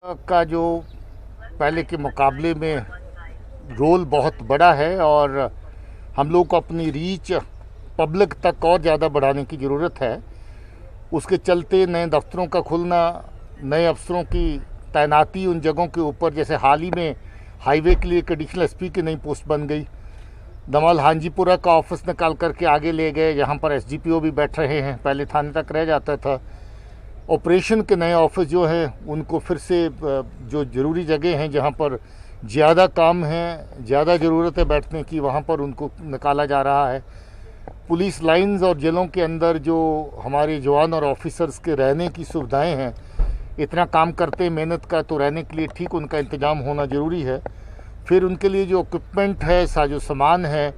का जो पहले के मुकाबले में रोल बहुत बड़ा है और हम लोग को अपनी रीच पब्लिक तक और ज़्यादा बढ़ाने की ज़रूरत है। उसके चलते नए दफ्तरों का खुलना, नए अफसरों की तैनाती उन जगहों के ऊपर, जैसे हाल ही में हाईवे के लिए एक एडिशनल एसपी की नई पोस्ट बन गई। दमल हांजीपुरा का ऑफिस निकाल करके आगे ले गए, यहाँ पर एसडीपीओ भी बैठ रहे हैं, पहले थाने तक रह जाता था। ऑपरेशन के नए ऑफिस जो हैं उनको फिर से जो ज़रूरी जगह हैं जहाँ पर ज़्यादा काम है, ज़्यादा ज़रूरत है बैठने की, वहाँ पर उनको निकाला जा रहा है। पुलिस लाइंस और जेलों के अंदर जो हमारे जवान और ऑफिसर्स के रहने की सुविधाएं हैं, इतना काम करते मेहनत का, तो रहने के लिए ठीक उनका इंतज़ाम होना ज़रूरी है। फिर उनके लिए जो इक्विपमेंट है, साजो सामान है,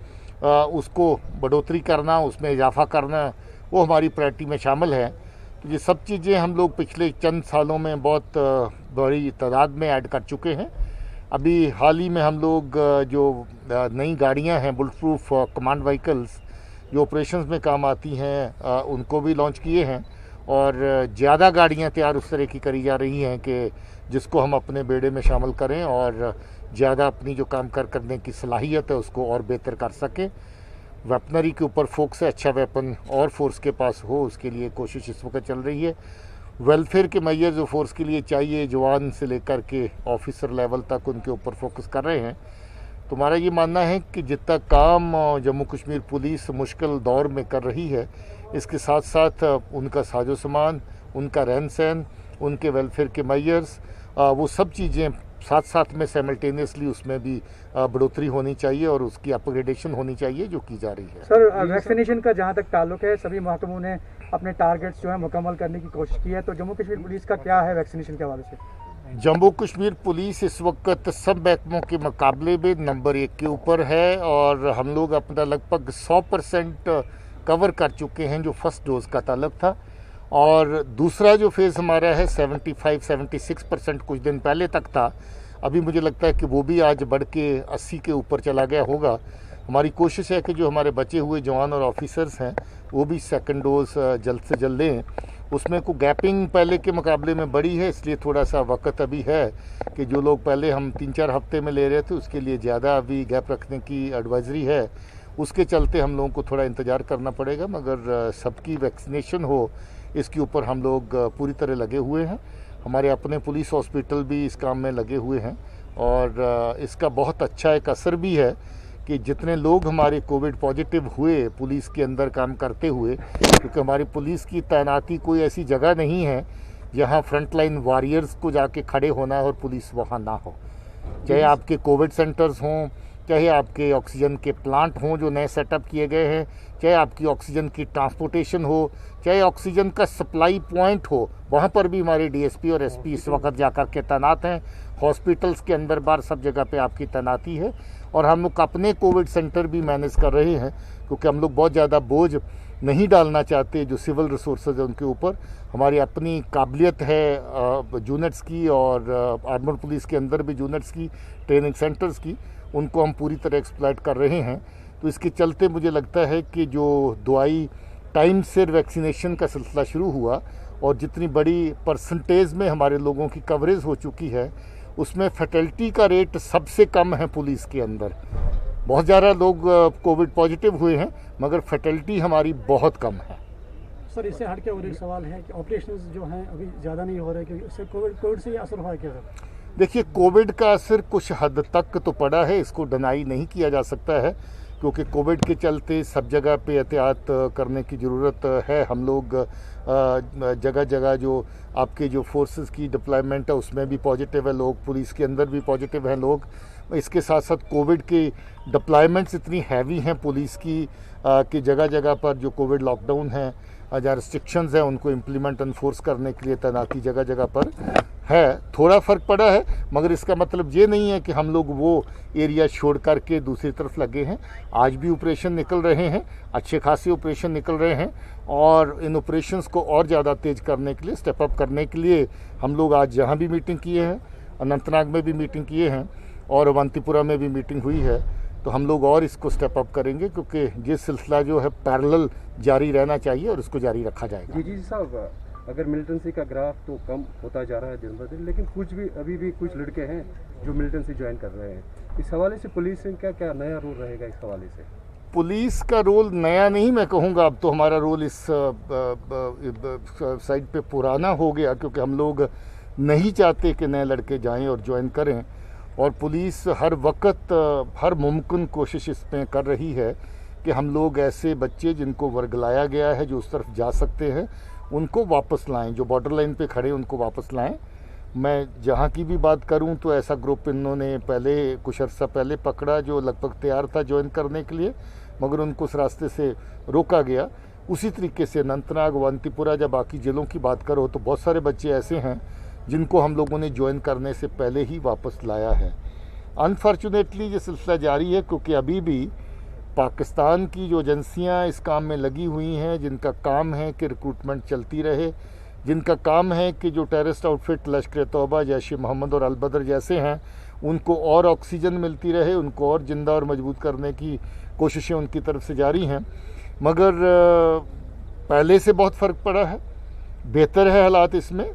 उसको बढ़ोतरी करना, उसमें इजाफा करना, वो हमारी प्रायोरिटी में शामिल है। तो ये सब चीज़ें हम लोग पिछले चंद सालों में बहुत बड़ी तादाद में ऐड कर चुके हैं। अभी हाल ही में हम लोग जो नई गाड़ियां हैं, बुलेट प्रूफ कमांड व्हीकल्स जो ऑपरेशंस में काम आती हैं, उनको भी लॉन्च किए हैं और ज़्यादा गाड़ियां तैयार उस तरह की करी जा रही हैं कि जिसको हम अपने बेड़े में शामिल करें और ज़्यादा अपनी जो काम करने की सलाहियत है उसको और बेहतर कर सकें। वेपनरी के ऊपर फोकस है, अच्छा वेपन और फोर्स के पास हो, उसके लिए कोशिश इस वक्त चल रही है। वेलफेयर के मैयर जो फोर्स के लिए चाहिए, जवान से लेकर के ऑफिसर लेवल तक, उनके ऊपर फोकस कर रहे हैं। तो हमारा ये मानना है कि जितना काम जम्मू कश्मीर पुलिस मुश्किल दौर में कर रही है, इसके साथ साथ उनका साजो सामान, उनका रहन सहन, उनके वेलफेयर के मैयर्स, वो सब चीज़ें साथ साथ में साइमल्टेनियसली उसमें भी बढ़ोतरी होनी चाहिए और उसकी अपग्रेडेशन होनी चाहिए जो की जा रही है। सर, वैक्सीनेशन का जहाँ तक ताल्लुक है, सभी महकमों ने अपने टारगेट्स जो है मुकम्मल करने की कोशिश की है, तो जम्मू कश्मीर पुलिस का क्या है वैक्सीनेशन के हवाले से? जम्मू कश्मीर पुलिस इस वक्त सब महकमों के मुकाबले में नंबर 1 के ऊपर है और हम लोग अपना लगभग 100% कवर कर चुके हैं जो फर्स्ट डोज का ताल्लुक था। और दूसरा जो फेज़ हमारा है 75-76% कुछ दिन पहले तक था, अभी मुझे लगता है कि वो भी आज बढ़ के 80 के ऊपर चला गया होगा। हमारी कोशिश है कि जो हमारे बचे हुए जवान और ऑफिसर्स हैं वो भी सेकंड डोज जल्द से जल्द लें। उसमें को गैपिंग पहले के मुकाबले में बड़ी है, इसलिए थोड़ा सा वक्त अभी है कि जो लोग पहले हम 3-4 हफ्ते में ले रहे थे उसके लिए ज़्यादा अभी गैप रखने की एडवाइजरी है। उसके चलते हम लोगों को थोड़ा इंतज़ार करना पड़ेगा, मगर सबकी वैक्सीनेशन हो इसके ऊपर हम लोग पूरी तरह लगे हुए हैं। हमारे अपने पुलिस हॉस्पिटल भी इस काम में लगे हुए हैं और इसका बहुत अच्छा एक असर भी है कि जितने लोग हमारे कोविड पॉजिटिव हुए पुलिस के अंदर काम करते हुए, क्योंकि हमारी पुलिस की तैनाती कोई ऐसी जगह नहीं है जहां फ्रंटलाइन वॉरियर्स को जाके खड़े होना और पुलिस वहां ना हो। चाहे आपके कोविड सेंटर्स हों, चाहे आपके ऑक्सीजन के प्लांट हों जो नए सेटअप किए गए हैं, चाहे आपकी ऑक्सीजन की ट्रांसपोर्टेशन हो, चाहे ऑक्सीजन का सप्लाई पॉइंट हो, वहाँ पर भी हमारे डीएसपी और एसपी इस वक्त जाकर के तैनात हैं। हॉस्पिटल्स के अंदर बाहर सब जगह पे आपकी तैनाती है और हम लोग अपने कोविड सेंटर भी मैनेज कर रहे हैं, क्योंकि हम लोग बहुत ज़्यादा बोझ नहीं डालना चाहते जो सिविल रिसोर्सेज है उनके ऊपर। हमारी अपनी काबिलियत है यूनिट्स की और आर्मड पुलिस के अंदर भी यूनिट्स की, ट्रेनिंग सेंटर्स की, उनको हम पूरी तरह एक्सप्लॉइट कर रहे हैं। तो इसके चलते मुझे लगता है कि जो दवाई टाइम से वैक्सीनेशन का सिलसिला शुरू हुआ और जितनी बड़ी परसेंटेज में हमारे लोगों की कवरेज हो चुकी है, उसमें फैटलिटी का रेट सबसे कम है पुलिस के अंदर। बहुत ज़्यादा लोग कोविड पॉजिटिव हुए हैं मगर फैटलिटी हमारी बहुत कम है। सर, इससे हट के और एक सवाल है कि ऑपरेशंस जो हैं अभी ज़्यादा नहीं हो रहे, क्योंकि इससे कोविड से ये असर हुआ है क्या सर? देखिए, कोविड का असर कुछ हद तक तो पड़ा है, इसको डिनाई नहीं किया जा सकता है, क्योंकि कोविड के चलते सब जगह पे एहतियात करने की ज़रूरत है। हम लोग जगह जगह जो आपके जो फोर्सेस की डिप्लॉयमेंट है उसमें भी पॉजिटिव है लोग, पुलिस के अंदर भी पॉजिटिव हैं लोग। इसके साथ साथ कोविड की डिप्लॉयमेंट्स इतनी हैवी हैं पुलिस की कि जगह जगह पर जो कोविड लॉकडाउन है, जहाँ रिस्ट्रिक्शंस हैं, उनको इम्प्लीमेंट एनफोर्स करने के लिए तैनाती जगह जगह पर है। थोड़ा फ़र्क पड़ा है, मगर इसका मतलब ये नहीं है कि हम लोग वो एरिया छोड़ कर के दूसरी तरफ लगे हैं। आज भी ऑपरेशन निकल रहे हैं, अच्छे खासे ऑपरेशन निकल रहे हैं और इन ऑपरेशंस को और ज़्यादा तेज़ करने के लिए, स्टेप अप करने के लिए हम लोग आज जहाँ भी मीटिंग किए हैं, अनंतनाग में भी मीटिंग किए हैं और अवंतीपुरा में भी मीटिंग हुई है। तो हम लोग और इसको स्टेप अप करेंगे, क्योंकि ये सिलसिला जो है पैरेलल जारी रहना चाहिए और इसको जारी रखा जाएगा। जी साहब, अगर मिलिटेंसी का ग्राफ तो कम होता जा रहा है दिन ब दिन, लेकिन कुछ भी अभी भी कुछ लड़के हैं जो मिलिटेंसी ज्वाइन कर रहे हैं। इस हवाले से पुलिस का क्या नया रोल रहेगा? इस हवाले से पुलिस का रोल नया नहीं मैं कहूँगा, अब तो हमारा रोल इस साइड पे पुराना हो गया, क्योंकि हम लोग नहीं चाहते कि नए लड़के जाएं और ज्वाइन करें। और पुलिस हर वक्त हर मुमकिन कोशिश इसमें कर रही है कि हम लोग ऐसे बच्चे जिनको वर्गलाया गया है, जो उस तरफ जा सकते हैं, उनको वापस लाएं, जो बॉर्डर लाइन पे खड़े उनको वापस लाएं। मैं जहाँ की भी बात करूं तो ऐसा ग्रुप इन्होंने पहले कुछ अर्सा पहले पकड़ा जो लगभग तैयार था ज्वाइन करने के लिए, मगर उनको उस रास्ते से रोका गया। उसी तरीके से अनंतनाग, अवंतीपुरा, या बाकी ज़िलों की बात करो तो बहुत सारे बच्चे ऐसे हैं जिनको हम लोगों ने ज्वाइन करने से पहले ही वापस लाया है। अनफॉर्चुनेटली ये सिलसिला जारी है, क्योंकि अभी भी पाकिस्तान की जो एजेंसियां इस काम में लगी हुई हैं, जिनका काम है कि रिक्रूटमेंट चलती रहे, जिनका काम है कि जो टेररिस्ट आउटफिट लश्कर तौबा, जैश ए मोहम्मद और अल-बदर जैसे हैं, उनको और ऑक्सीजन मिलती रहे, उनको और ज़िंदा और मजबूत करने की कोशिशें उनकी तरफ से जारी हैं। मगर पहले से बहुत फ़र्क पड़ा है, बेहतर है हालात। इसमें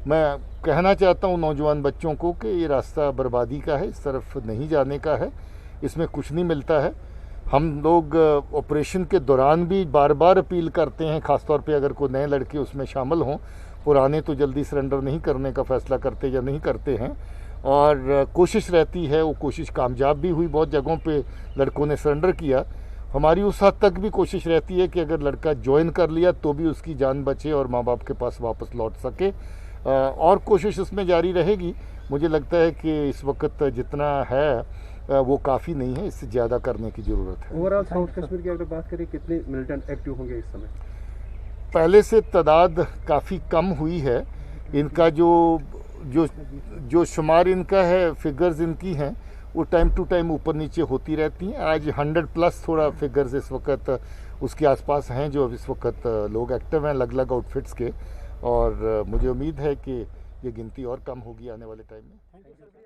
मैं कहना चाहता हूँ नौजवान बच्चों को कि ये रास्ता बर्बादी का है, इस तरफ नहीं जाने का है, इसमें कुछ नहीं मिलता है। हम लोग ऑपरेशन के दौरान भी बार बार अपील करते हैं, ख़ासतौर पे अगर कोई नए लड़के उसमें शामिल हों, पुराने तो जल्दी सरेंडर नहीं करने का फ़ैसला करते या नहीं करते हैं। और कोशिश रहती है, वो कोशिश कामयाब भी हुई, बहुत जगहों पे लड़कों ने सरेंडर किया। हमारी उस हद तक भी कोशिश रहती है कि अगर लड़का ज्वाइन कर लिया तो भी उसकी जान बचे और माँ बाप के पास वापस लौट सके, और कोशिश इसमें जारी रहेगी। मुझे लगता है कि इस वक्त जितना है वो काफ़ी नहीं है, इससे ज़्यादा करने की ज़रूरत है। ओवरऑल साउथ कश्मीर की अगर बात करें, कितने मिलिटेंट एक्टिव होंगे इस समय? पहले से तादाद काफ़ी कम हुई है। इनका जो शुमार इनका है, फिगर्स इनकी हैं, वो टाइम टू टाइम ऊपर नीचे होती रहती हैं। आज 100+ थोड़ा फिगर्स इस वक्त उसके आसपास हैं जो इस वक्त लोग एक्टिव हैं अलग अलग आउटफिट्स के, और मुझे उम्मीद है कि ये गिनती और कम होगी आने वाले टाइम में।